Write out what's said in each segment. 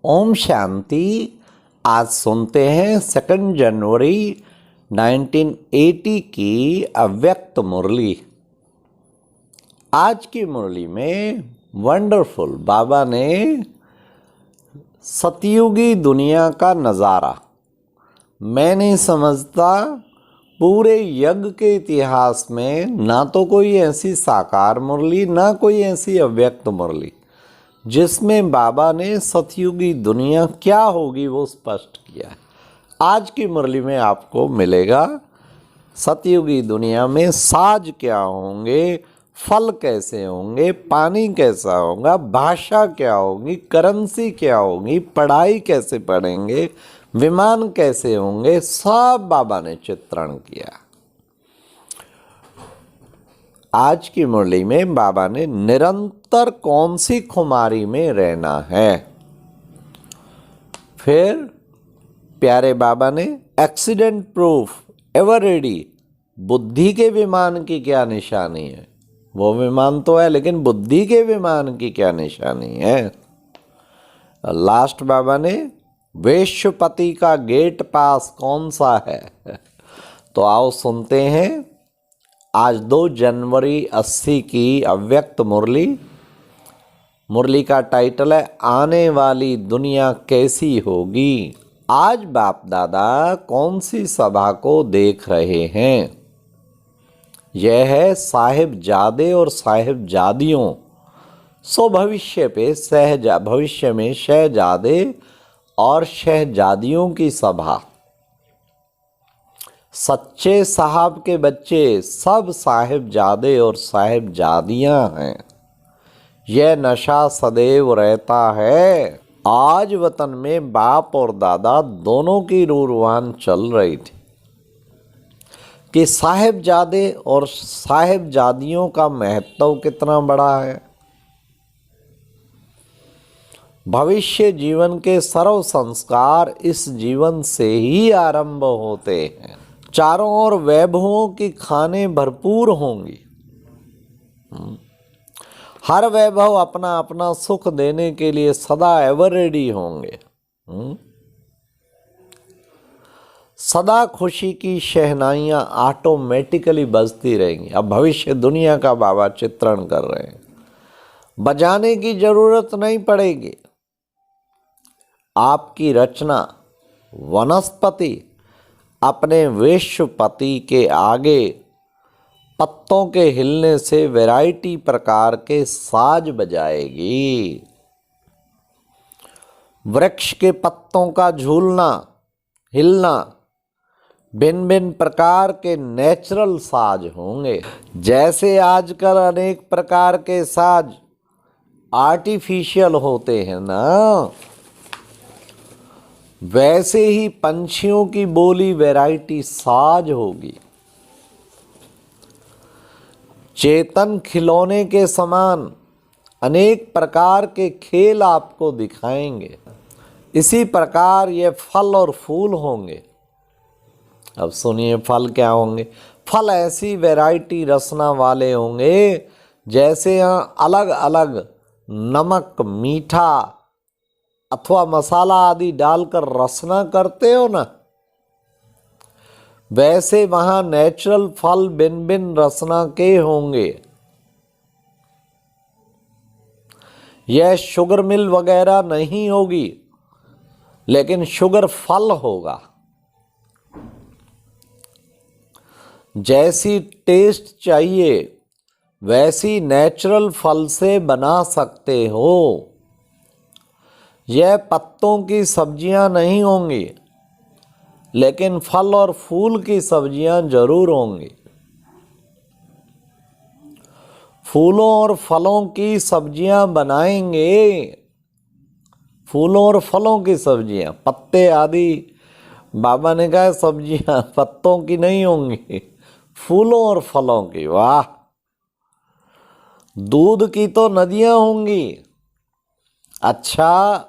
ओम शांति। आज सुनते हैं 2 जनवरी 1980 की अव्यक्त मुरली। आज की मुरली में वंडरफुल बाबा ने सतयुगी दुनिया का नज़ारा, मैं नहीं समझता पूरे यज्ञ के इतिहास में ना तो कोई ऐसी साकार मुरली ना कोई ऐसी अव्यक्त मुरली जिसमें बाबा ने सतयुगी दुनिया क्या होगी वो स्पष्ट किया है। आज की मुरली में आपको मिलेगा सतयुगी दुनिया में साज क्या होंगे, फल कैसे होंगे, पानी कैसा होगा, भाषा क्या होगी, करेंसी क्या होगी, पढ़ाई कैसे पढ़ेंगे, विमान कैसे होंगे, सब बाबा ने चित्रण किया। आज की मुरली में बाबा ने निरंतर कौन सी खुमारी में रहना है। फिर प्यारे बाबा ने एक्सीडेंट प्रूफ एवर रेडी, बुद्धि के विमान की क्या निशानी है। वो विमान तो है लेकिन बुद्धि के विमान की क्या निशानी है। लास्ट बाबा ने वैश्यपति का गेट पास कौन सा है। तो आओ सुनते हैं आज 2 जनवरी 80 की अव्यक्त मुरली। मुरली का टाइटल है आने वाली दुनिया कैसी होगी। आज बाप दादा कौन सी सभा को देख रहे हैं। यह है साहिबजादे और साहिबजादियों सो भविष्य पे भविष्य में शहजादे और शहजादियों की सभा। सच्चे साहब के बच्चे सब साहिबजादे और साहिबजादियां हैं। यह नशा सदैव रहता है। आज वतन में बाप और दादा दोनों की रूरवान चल रही थी कि साहिबजादे और साहिबजादियों का महत्व कितना बड़ा है। भविष्य जीवन के सर्व संस्कार इस जीवन से ही आरंभ होते हैं। चारों ओर वैभवों की खाने भरपूर होंगी। हर वैभव अपना अपना सुख देने के लिए सदा एवर रेडी होंगे। सदा खुशी की शहनाइयाँ ऑटोमेटिकली बजती रहेंगी। अब भविष्य दुनिया का बाबा चित्रण कर रहे हैं, बजाने की जरूरत नहीं पड़ेगी। आपकी रचना वनस्पति अपने विश्वपति के आगे पत्तों के हिलने से वैरायटी प्रकार के साज बजाएगी। वृक्ष के पत्तों का झूलना हिलना भिन्न भिन्न प्रकार के नेचुरल साज होंगे। जैसे आजकल अनेक प्रकार के साज आर्टिफिशियल होते हैं ना, वैसे ही पंछियों की बोली वैरायटी साज होगी। चेतन खिलौने के समान अनेक प्रकार के खेल आपको दिखाएंगे। इसी प्रकार ये फल और फूल होंगे। अब सुनिए फल क्या होंगे। फल ऐसी वैरायटी रसना वाले होंगे जैसे यहाँ अलग अलग नमक, मीठा अथवा मसाला आदि डालकर रसना करते हो ना, वैसे वहां नेचुरल फल भिन्न भिन्न रसना के होंगे। यह शुगर मिल वगैरह नहीं होगी लेकिन शुगर फल होगा। जैसी टेस्ट चाहिए वैसी नेचुरल फल से बना सकते हो। यह पत्तों की सब्जियां नहीं होंगी लेकिन फल और फूल की सब्जियां जरूर होंगी। फूलों और फलों की सब्जियां बनाएंगे। फूलों और फलों की सब्जियां, पत्ते आदि बाबा ने कहा सब्जियां पत्तों की नहीं होंगी, फूलों और फलों की। वाह! दूध की तो नदियां होंगी। अच्छा,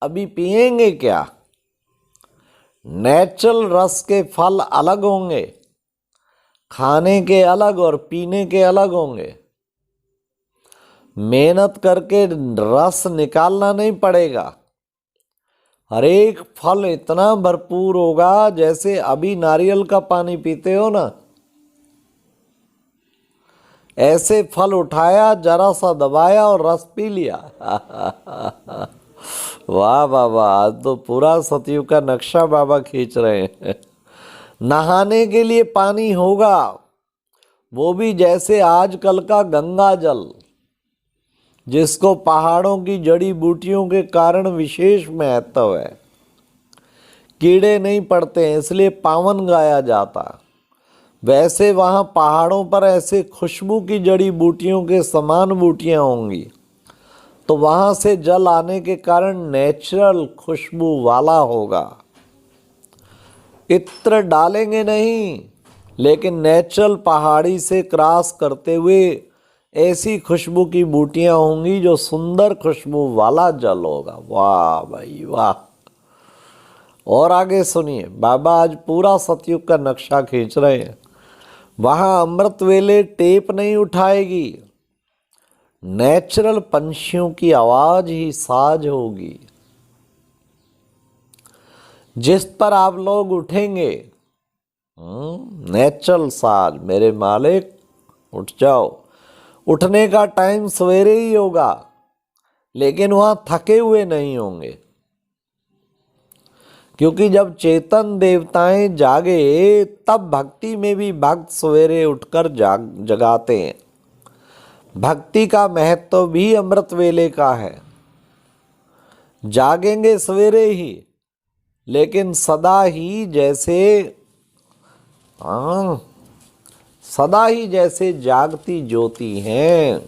अभी पिएंगे क्या? नेचुरल रस के फल अलग होंगे, खाने के अलग और पीने के अलग होंगे। मेहनत करके रस निकालना नहीं पड़ेगा, हर एक फल इतना भरपूर होगा जैसे अभी नारियल का पानी पीते हो ना, ऐसे फल उठाया, जरा सा दबाया और रस पी लिया। वाह वाह वाह, आज तो पूरा सतयुग का नक्शा बाबा खींच रहे हैं। नहाने के लिए पानी होगा, वो भी जैसे आजकल का गंगा जल, जिसको पहाड़ों की जड़ी बूटियों के कारण विशेष महत्व है। कीड़े नहीं पड़ते हैं इसलिए पावन गाया जाता। वैसे वहाँ पहाड़ों पर ऐसे खुशबू की जड़ी बूटियों के समान बूटियाँ होंगी, तो वहाँ से जल आने के कारण नेचुरल खुशबू वाला होगा। इत्र डालेंगे नहीं, लेकिन नेचुरल पहाड़ी से क्रॉस करते हुए ऐसी खुशबू की बूटियाँ होंगी जो सुंदर खुशबू वाला जल होगा। वाह भाई वाह। और आगे सुनिए, बाबा आज पूरा सतयुग का नक्शा खींच रहे हैं। वहाँ अमृत वेले टेप नहीं उठाएगी, नेचुरल पंछियों की आवाज ही साज होगी। जिस पर आप लोग उठेंगे, नेचुरल साज, मेरे मालिक उठ जाओ। उठने का टाइम सवेरे ही होगा, लेकिन वहां थके हुए नहीं होंगे, क्योंकि जब चेतन देवताएं जागे तब भक्ति में भी भक्त सवेरे उठकर जगाते हैं। भक्ति का महत्व भी अमृत वेले का है। जागेंगे सवेरे ही, लेकिन सदा ही जैसे जागती ज्योति हैं।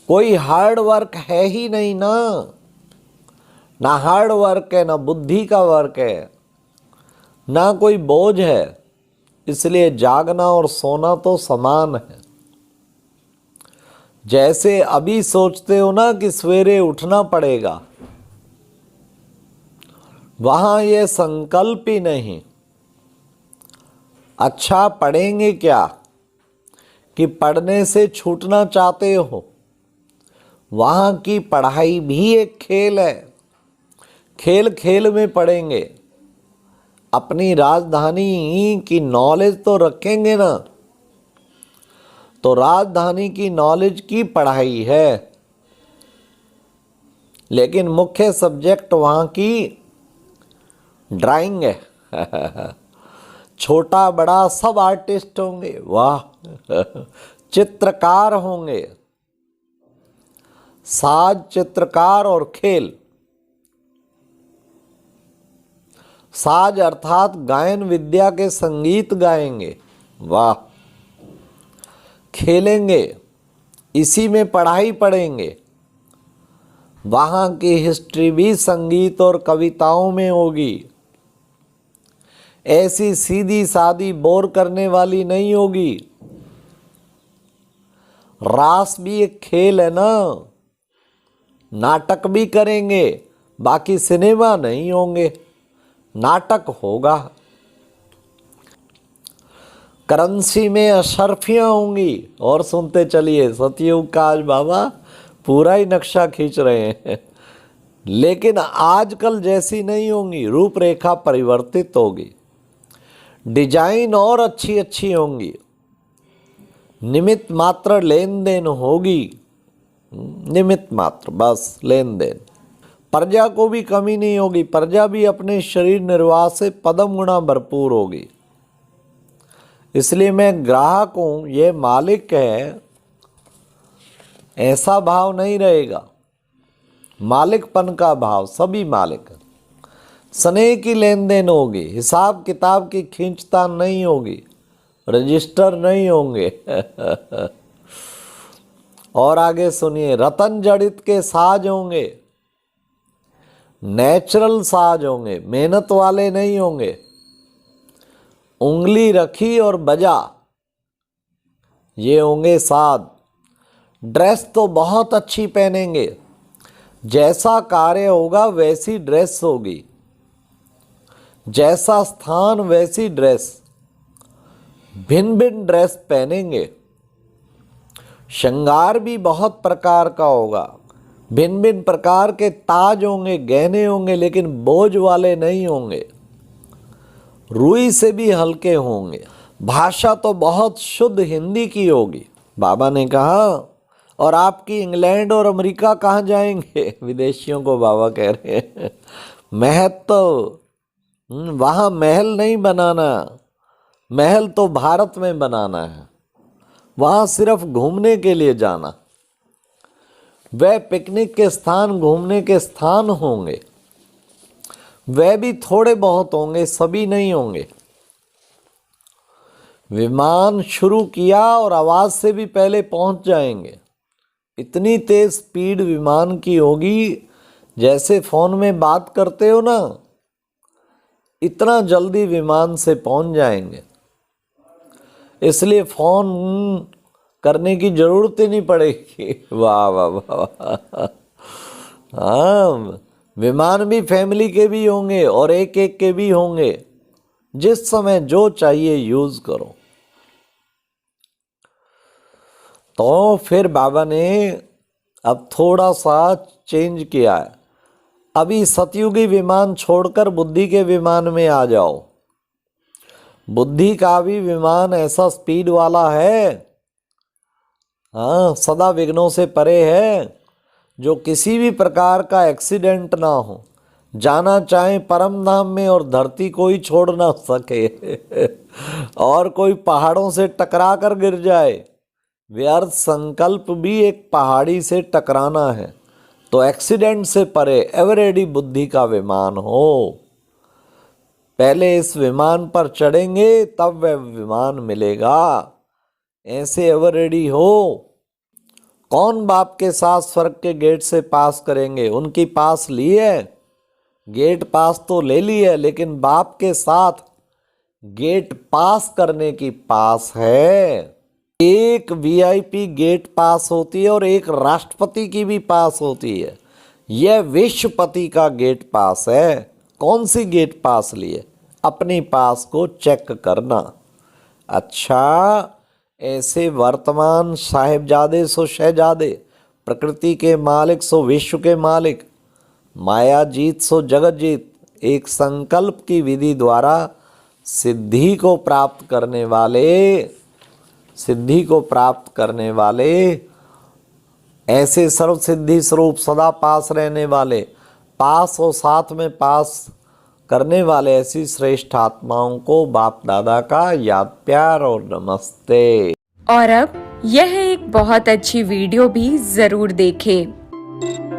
कोई हार्ड वर्क है ही नहीं ना हार्ड वर्क है, ना बुद्धि का वर्क है, ना कोई बोझ है। इसलिए जागना और सोना तो समान है। जैसे अभी सोचते हो ना कि सवेरे उठना पड़ेगा, वहां ये संकल्प ही नहीं। अच्छा पढ़ेंगे क्या कि पढ़ने से छूटना चाहते हो? वहां की पढ़ाई भी एक खेल है। खेल खेल में पढ़ेंगे। अपनी राजधानी की नॉलेज तो रखेंगे ना, तो राजधानी की नॉलेज की पढ़ाई है, लेकिन मुख्य सब्जेक्ट वहां की ड्राइंग है। छोटा बड़ा सब आर्टिस्ट होंगे, वाह। चित्रकार होंगे, साज चित्रकार और खेल। साज अर्थात गायन विद्या के संगीत गाएंगे, वाह। खेलेंगे, इसी में पढ़ाई पढ़ेंगे। वहाँ की हिस्ट्री भी संगीत और कविताओं में होगी। ऐसी सीधी सादी बोर करने वाली नहीं होगी। रास भी एक खेल है ना। नाटक भी करेंगे, बाकी सिनेमा नहीं होंगे, नाटक होगा। करेंसी में अशर्फियाँ होंगी। और सुनते चलिए, सतयुग का आज बाबा पूरा ही नक्शा खींच रहे हैं। लेकिन आजकल जैसी नहीं होंगी, रूपरेखा परिवर्तित होगी। डिजाइन और अच्छी अच्छी होंगी। निमित्त मात्र लेन देन होगी, निमित्त मात्र, बस लेन देन। प्रजा को भी कमी नहीं होगी। प्रजा भी अपने शरीर निर्वाह से पदम गुणा भरपूर होगी। इसलिए मैं ग्राहक हूं, ये मालिक है, ऐसा भाव नहीं रहेगा। मालिकपन का भाव, सभी मालिक। स्नेह की लेन देन होगी। हिसाब किताब की खींचतान नहीं होगी, रजिस्टर नहीं होंगे। और आगे सुनिए, रतन जड़ित के साज होंगे, नेचुरल साज होंगे, मेहनत वाले नहीं होंगे। उंगली रखी और बजा, ये होंगे साध। ड्रेस तो बहुत अच्छी पहनेंगे। जैसा कार्य होगा वैसी ड्रेस होगी, जैसा स्थान वैसी ड्रेस। भिन्न भिन्न ड्रेस पहनेंगे। श्रृंगार भी बहुत प्रकार का होगा। भिन्न भिन्न प्रकार के ताज होंगे, गहने होंगे, लेकिन बोझ वाले नहीं होंगे, रुई से भी हल्के होंगे। भाषा तो बहुत शुद्ध हिंदी की होगी। बाबा ने कहा, और आपकी इंग्लैंड और अमेरिका कहाँ जाएंगे? विदेशियों को बाबा कह रहे हैं, महत्व वहाँ महल नहीं बनाना, महल तो भारत में बनाना है। वहाँ सिर्फ घूमने के लिए जाना। वह पिकनिक के स्थान, घूमने के स्थान होंगे, वह भी थोड़े बहुत होंगे, सभी नहीं होंगे। विमान शुरू किया और आवाज से भी पहले पहुंच जाएंगे। इतनी तेज स्पीड विमान की होगी, जैसे फोन में बात करते हो ना, इतना जल्दी विमान से पहुंच जाएंगे। इसलिए फोन करने की जरूरत ही नहीं पड़ेगी। वाह वाह वाह। हाँ, विमान भी फैमिली के भी होंगे और एक एक के भी होंगे। जिस समय जो चाहिए यूज करो। तो फिर बाबा ने अब थोड़ा सा चेंज किया है। अभी सतयुगी विमान छोड़कर बुद्धि के विमान में आ जाओ। बुद्धि का भी विमान ऐसा स्पीड वाला है, हाँ, सदा विघ्नों से परे है, जो किसी भी प्रकार का एक्सीडेंट ना हो। जाना चाहे परम धाम में और धरती कोई छोड़ ना सके। और कोई पहाड़ों से टकरा कर गिर जाए, व्यर्थ संकल्प भी एक पहाड़ी से टकराना है। तो एक्सीडेंट से परे एवर रेडी बुद्धि का विमान हो। पहले इस विमान पर चढ़ेंगे तब वह विमान मिलेगा। ऐसे एवर रेडी हो। कौन बाप के साथ स्वर्ग के गेट से पास करेंगे? उनकी पास ली है, गेट पास तो ले ली है, लेकिन बाप के साथ गेट पास करने की पास है। एक वीआईपी गेट पास होती है और एक राष्ट्रपति की भी पास होती है। यह विश्वपति का गेट पास है। कौन सी गेट पास लिए? अपनी पास को चेक करना। अच्छा, ऐसे वर्तमान साहिबजादे सो शहजादे, प्रकृति के मालिक सो विश्व के मालिक, माया जीत सो जगत जीत, एक संकल्प की विधि द्वारा सिद्धि को प्राप्त करने वाले, ऐसे सर्व सिद्धि स्वरूप सदा पास रहने वाले, पास और साथ में पास करने वाले ऐसी श्रेष्ठ आत्माओं को बाप दादा का याद प्यार और नमस्ते। और अब यह एक बहुत अच्छी वीडियो भी जरूर देखें।